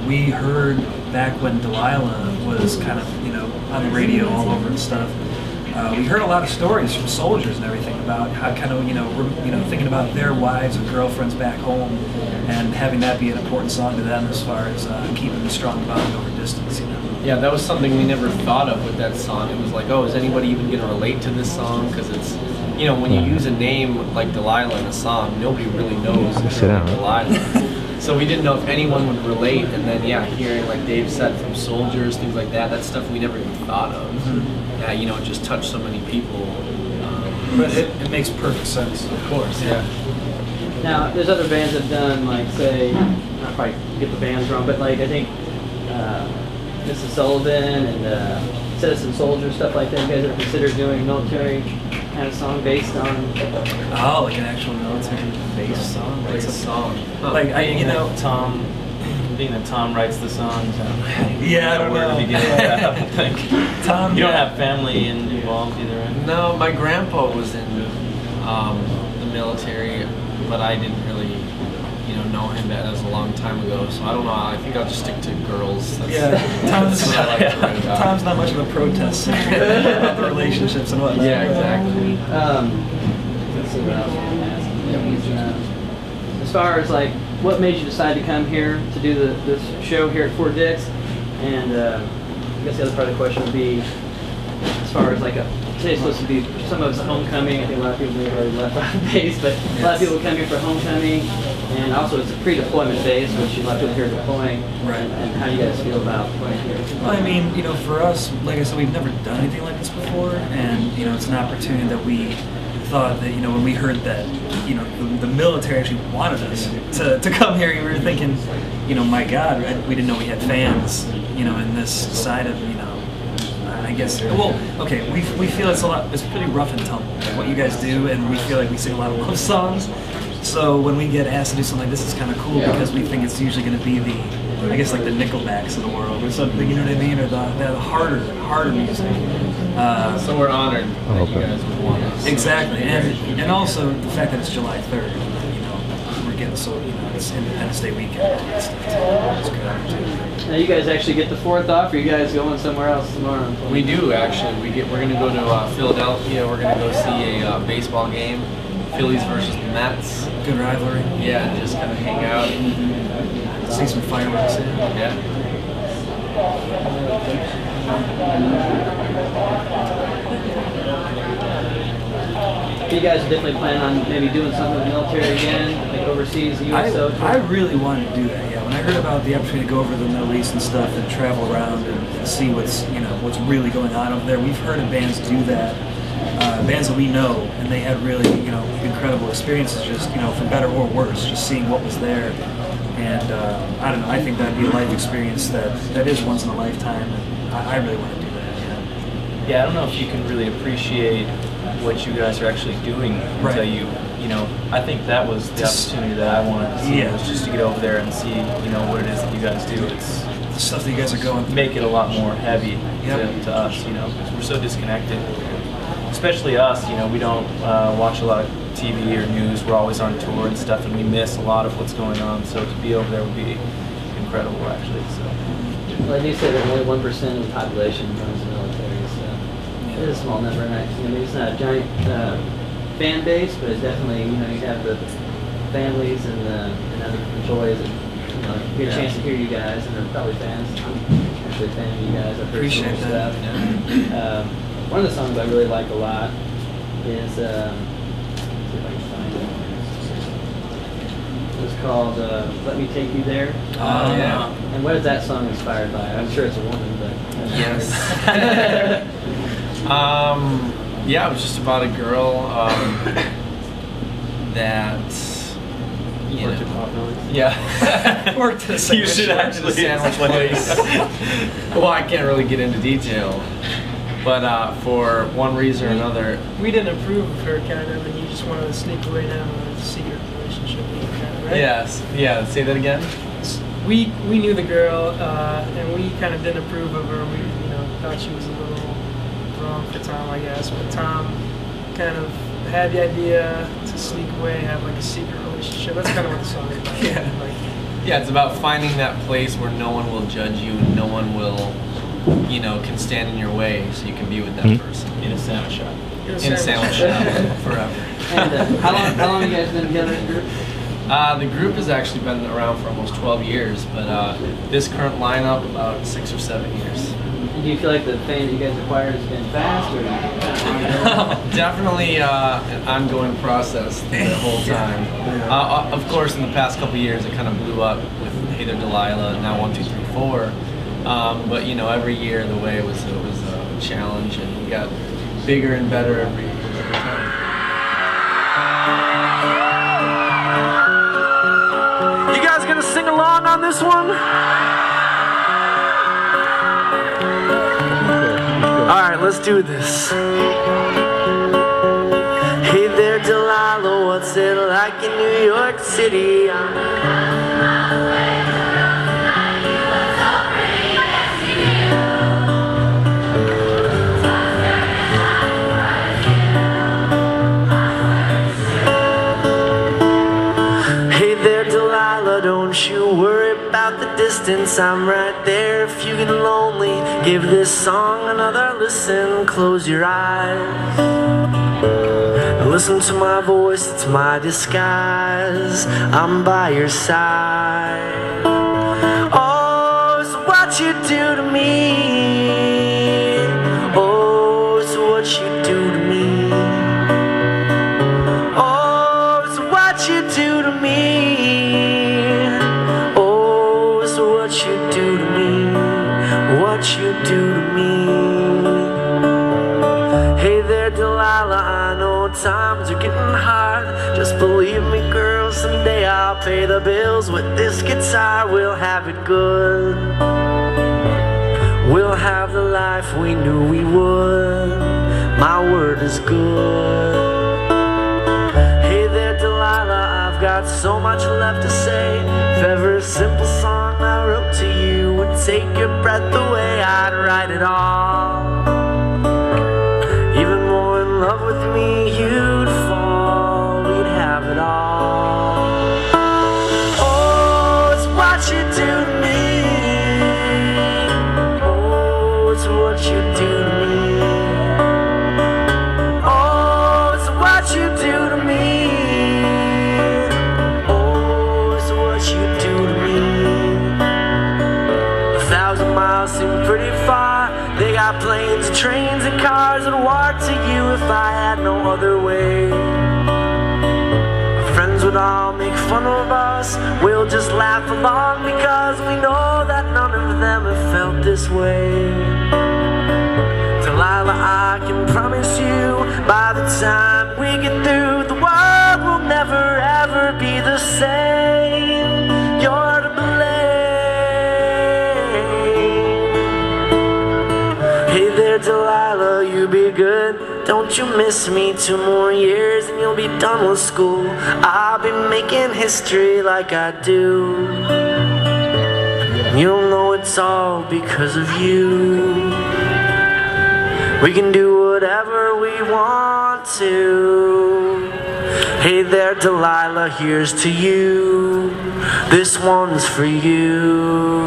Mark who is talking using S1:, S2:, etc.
S1: we heard back when Delilah was kind of, on the radio all over and stuff. We heard a lot of stories from soldiers and everything about how kind of, thinking about their wives and girlfriends back home, and having that be an important song to them as far as keeping a strong bond over distance.
S2: Yeah, that was something we never thought of with that song. It was like, oh, is anybody even going to relate to this song? Because it's, when you use a name like Delilah in a song, nobody really knows Delilah. So we didn't know if anyone would relate, and then hearing, like Dave said, from soldiers, things like that, that's stuff we never even thought of. Yeah, it just touched so many people.
S1: But it makes perfect sense.
S2: Of course, yeah.
S3: Now, there's other bands that have done, like, say, I'll probably get the bands wrong, but like I think Mrs. Sullivan and Citizen Soldier, stuff like that. You guys ever considered doing military kind of song based on?
S1: Oh, like an actual military-based song?
S2: Like a song.
S1: Like,
S4: Tom, being that Tom writes the songs.
S1: Yeah, I don't know.
S4: I don't think.
S1: Tom,
S4: you don't have family involved either, right?
S2: No, my grandpa was in the military, but I didn't really, know him. That was a long time ago, so I don't know. I think I'll just stick to girls.
S1: Tom's not much of a protest about the relationships and whatnot.
S2: Yeah, exactly.
S3: Let's see what else I can ask. As far as like, what made you decide to come here to do this show here at Fort Dix? And I guess the other part of the question would be, as far as like today's supposed to be some of it's homecoming. I think a lot of people may have already left on the base, but a lot of people come here for homecoming, and also it's a pre-deployment base, which a lot of people here are deploying.
S1: Right.
S3: And how do you guys feel about deploying here?
S1: Well, I mean, for us, like I said, we've never done anything like this before, and it's an opportunity that we thought that when we heard that the military actually wanted us to come here, we were thinking, my God, we didn't know we had fans, in this side of I guess. Well, okay, we feel it's pretty rough and tumble what you guys do, and we feel like we sing a lot of love songs. So when we get asked to do something like this, it's kind of cool because we think it's usually going to be the Nickelbacks of the world or something, you know what I mean, or the harder music.
S2: So we're honored that you guys would want us.
S1: Exactly, and also the fact that it's July 3rd, we're getting it's Independence Day weekend and all that stuff too. It's a good opportunity.
S3: Now you guys actually get the 4th off, or you guys going somewhere else tomorrow?
S2: We do actually. We're going to go to Philadelphia. We're going to go see a baseball game, Phillies versus the Mets.
S1: Good rivalry.
S2: Yeah, and just kind of hang out.
S1: See some fireworks.
S2: Yeah.
S3: You guys are definitely planning on maybe doing something with the military again, like overseas, the USO?
S1: I really wanted to do that, yeah. When I heard about the opportunity to go over to the Middle East and stuff and travel around and see what's really going on over there, we've heard of bands do that, bands that we know, and they had really, incredible experiences just, for better or worse, just seeing what was there. And I don't know, I think that'd be a life experience that is once in a lifetime, and I really want to do that, yeah.
S4: Yeah, I don't know if you can really appreciate what you guys are actually doing until I think that was the opportunity that I wanted to see, was just to get over there and see, what it is that you guys do. It's
S1: the stuff that you guys are going through.
S4: Make it a lot more heavy to us, because we're so disconnected. Especially us, we don't watch a lot of TV or news. We're always on tour and stuff, and we miss a lot of what's going on. So to be over there would be incredible, actually. So.
S3: Well, I do say that only 1% of the population runs the military, so it is a small number. And it's not a giant fan base, but it's definitely, you have the families and other employees, and get a chance to hear you guys, and they're probably fans. I'm actually a fan of you guys. I've heard
S1: Appreciate
S3: some
S1: that.
S3: stuff. One of the songs I really like a lot is, let's see if I can find it. It's called Let Me Take You There.
S2: Oh, yeah.
S3: And what is that song inspired by? I'm sure it's a woman, but...
S2: Yes. Yeah, it was just about a girl that...
S4: Worked at Potbelly's?
S2: Yeah.
S1: Worked at a sandwich.
S4: You should actually.
S2: Sandwich place. Well, I can't really get into detail. But for one reason or another...
S5: We didn't approve of her, kind of, and you just wanted to sneak away to have a secret relationship with her, kind of, right?
S2: Yes. Yeah, say that again?
S5: We knew the girl, and we kind of didn't approve of her. We, thought she was a little wrong for Tom, I guess. But Tom kind of had the idea to sneak away, have like a secret relationship. That's kind of what the song is about.
S1: Yeah.
S5: Like,
S2: Yeah, it's about finding that place where no one will judge you and no one will, you know, can stand in your way, so you can be with that person.
S4: In a sandwich shop.
S2: In a sandwich shop forever.
S3: And how long have you guys been together in group?
S2: The group has actually been around for almost 12 years, but this current lineup about 6 or 7 years.
S3: And do you feel like the fame that you guys acquired has been fast, or
S2: Definitely an ongoing process the whole time. Of course, in the past couple years, it kind of blew up with Hey There Delilah, now 1, 2, 3, 4. But you know, every year the way it was a challenge, and we got bigger and better every time. You guys gonna sing along on this one? Alright, let's do this. Hey there, Delilah, what's it like in New York City? Don't you worry about the distance, I'm right there if you get lonely. Give this song another listen, close your eyes. Listen to my voice, it's my disguise. I'm by your side. Oh, it's what you do to me. Oh, it's what you do to me. Oh, it's what you do to me. What you do to me. Hey there, Delilah, I know times are getting hard. Just believe me, girl, someday I'll pay the bills. With this guitar, we'll have it good. We'll have the life we knew we would. My word is good. Hey there, Delilah, I've got so much left to say. If ever a simple song I wrote to you would take your breath away, I'd write it all. Even more in love with me, you'd fall. We'd have it all. Oh, it's what you do to me. Oh, it's what you do to me. Oh, it's what you do to me. Seem pretty far. They got planes, trains, and cars that walk to you if I had no other way. Our friends would all make fun of us. We'll just laugh along because we know that none of them have felt this way. Delilah, I can promise you, by the time we get through, the world will never ever be the same. You're to blame. Hey there, Delilah, you be good. Don't you miss me? 2 more years and you'll be done with school. I'll be making history like I do. You'll know it's all because of you. We can do whatever we want to. Hey there, Delilah, here's to you. This one's for you.